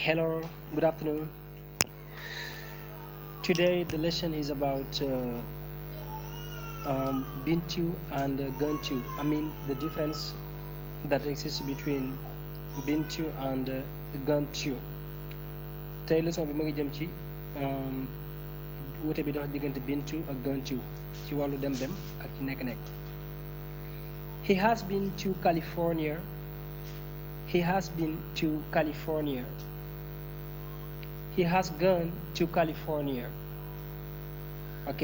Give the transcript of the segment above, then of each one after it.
Hello, good afternoon. Today the lesson is about been to and gone to. I mean the difference that exists between been to and gone to. Tey leçon bi ma ngi jëm ci wute bi dox diggante been to ak gone to ci wàllu dem ak ci nekk-nekk. He has been to California. He has been to California. He has gone to California. Ok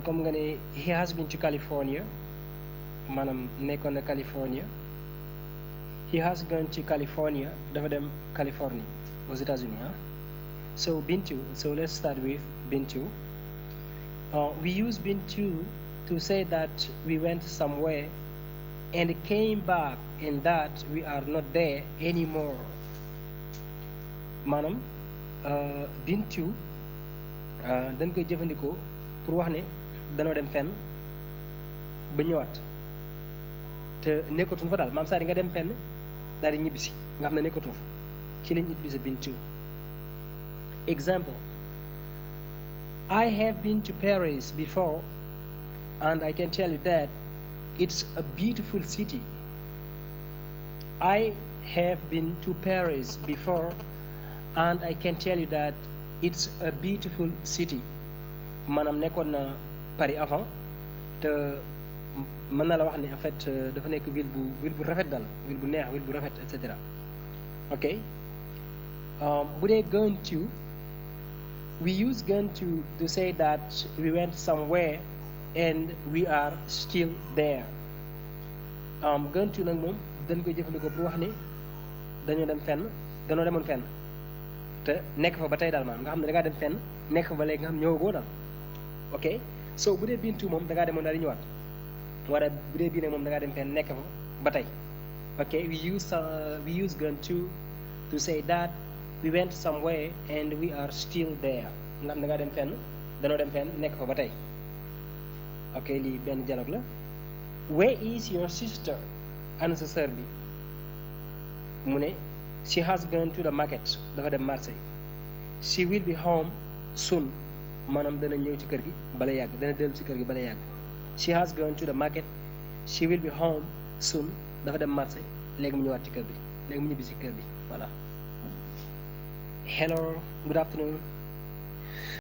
comme nga ne he has been to California maanaam nekkoon na California. He has gone to California dafa dem Californie aux États-Unis. So been to, let's start with been to. We use been to say that we went somewhere and came back and that we are not there anymore. maanaam been to dañ koy jëfandikoo pour wax ne danoo dem fenn ba ñëwaat te nekkatuñ fa daal maam saa di nga dem fenn daal di ñibbisi nga xam ne nekkatuñ fa ci lañ utiliser been to. Example: I have been to Paris before and I can tell you that it's a beautiful city. I have been to Paris before and I can tell you that it's a beautiful city. maanaam nekkoon na Paris avant te mën na la wax ne en fait dafa nekk ville bu rafet daal ville bu neex ville bu rafet et cetera. Ok bu dee gone to, we use gone to say that we went somewhere and we are still there. Gone to nag moom dañ koy jëfandikoo pour wax ne dañoo demoon fenn te nekk fa ba tey daal maanaam nga xam ne da ngaa dem fenn nekk fa ba léegi nga xam ñëwagoo daal. ok so bu dee been to moom da ngaa demoon daal di ñëwaat wala bu dee bii nag moom da ngaa dem fenn nekk fa ba tey. ok we use gone to say that we went somewhere and we are still there nga xam da ngaa dem fenn danoo dem fenn nekk fa ba tey. ok lii benn dialogue la. Where is your sister? ana sa sœur bi. mu ne she has gone to the market dafa dem marché. She will be home soon maanaam dana ñëw ci kër gi bala yàgg dana dellu ci kër gi bala yàgg. She has gone to the market. She will be home soon dafa dem marché léegi mu ñëwaat ci kër bi léegi mu ñibbi ci kër bi voilà. Hello, good afternoon.